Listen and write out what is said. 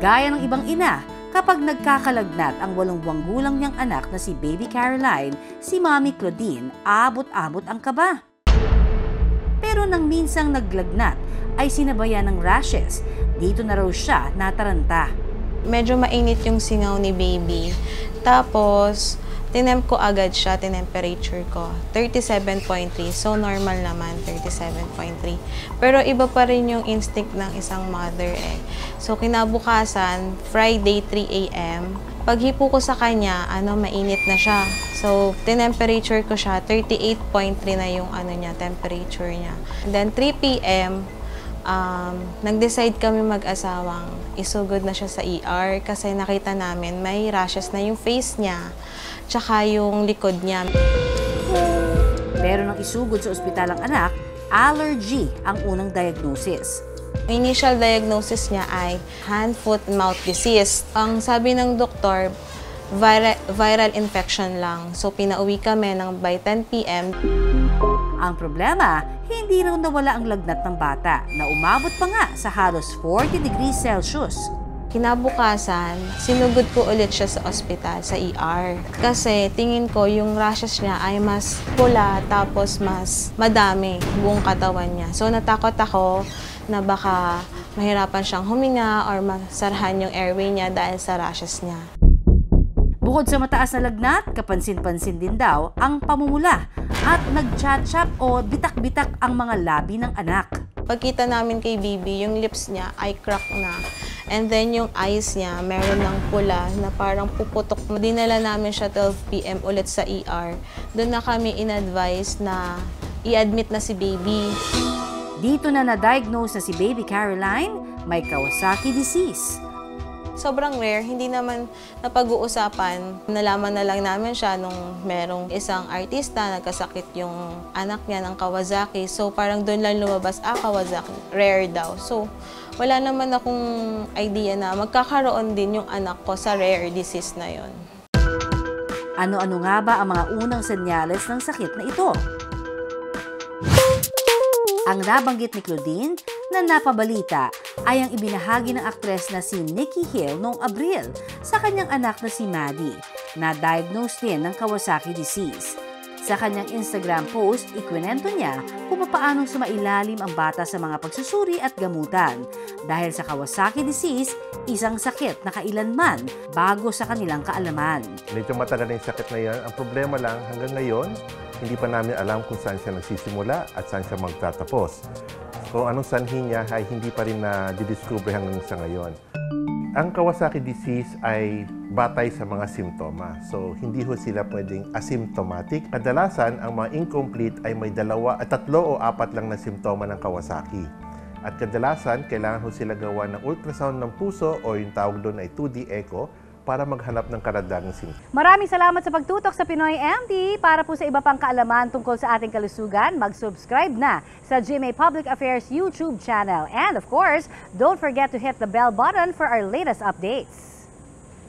Gaya ng ibang ina, kapag nagkakalagnat ang 8 buwang gulang niyang anak na si Baby Caroline, si Mommy Claudine, abot-abot ang kaba. Pero nang minsang naglagnat, ay sinabayan ng rashes. Dito na raw siya nataranta. Medyo mainit yung singaw ni Baby. Tapos, tinemp ko agad siya, tinemperature ko. 37.3. So, normal naman, 37.3. Pero iba pa rin yung instinct ng isang mother eh. So, kinabukasan, Friday, 3 a.m., paghipo ko sa kanya, mainit na siya. So, tinemperature ko siya, 38.3 na yung temperature niya. And then, 3 p.m., nag-decide kami mag-asawang isugod na siya sa ER kasi nakita namin may rashes na yung face niya tsaka yung likod niya. Pero nang isugod sa ospital ang anak, allergy ang unang diagnosis. Initial diagnosis niya ay hand, foot, mouth disease. Ang sabi ng doktor, viral infection lang. So, pinauwi kami by 10 p.m. Ang problema, hindi raw nawala ang lagnat ng bata na umabot pa nga sa halos 40 degrees Celsius. Kinabukasan, sinugod ko ulit siya sa ospital, sa ER. Kasi tingin ko yung rashes niya ay mas pula tapos mas madami buong katawan niya. So natakot ako na baka mahirapan siyang huminga or masarahan yung airway niya dahil sa rashes niya. Bukod sa mataas na lagnat, kapansin-pansin din daw ang pamumula at nagchatchap o bitak-bitak ang mga labi ng anak. Pagkita namin kay Baby, yung lips niya ay crack na. And then yung eyes niya, meron ng pula na parang puputok. Dinala namin siya 12 p.m. ulit sa ER. Doon na kami in-advise na i-admit na si Baby. Dito na na-diagnose na si Baby Caroline, may Kawasaki disease. Sobrang rare, hindi naman napag-uusapan. Nalaman na lang namin siya nung merong isang artista, nagkasakit yung anak niya ng Kawasaki. So parang doon lang lumabas, Kawasaki, rare daw. So wala naman akong idea na magkakaroon din yung anak ko sa rare disease na yon. Ano-ano nga ba ang mga unang senyales ng sakit na ito? Ang nabanggit ni Claudine na napabalita ay ang ibinahagi ng aktres na si Nikki Hill noong Abril sa kanyang anak na si Maddie, na diagnosed din ng Kawasaki disease. Sa kanyang Instagram post, ikwento niya kung paanong sumailalim ang bata sa mga pagsusuri at gamutan. Dahil sa Kawasaki disease, isang sakit na kailanman bago sa kanilang kaalaman. Medyo matagal na yung sakit na yan. Ang problema lang, hanggang ngayon, hindi pa namin alam kung saan siya nagsisimula at saan siya magtatapos. Kung anong sanhi niya ay hindi pa rin na-discover hanggang sa ngayon. Ang Kawasaki disease ay batay sa mga simptoma. So, hindi ho sila pwedeng asymptomatic. Kadalasan, ang mga incomplete ay may 2, 3 o 4 lang na simptoma ng Kawasaki. At kadalasan, kailangan ho sila gawa ng ultrasound ng puso o yung tawag doon ay 2D echo para maghanap ng karagdagang simptoma. Maraming salamat sa pagtutok sa Pinoy MD. Para po sa iba pang kaalaman tungkol sa ating kalusugan, mag-subscribe na sa GMA Public Affairs YouTube channel. And of course, don't forget to hit the bell button for our latest updates.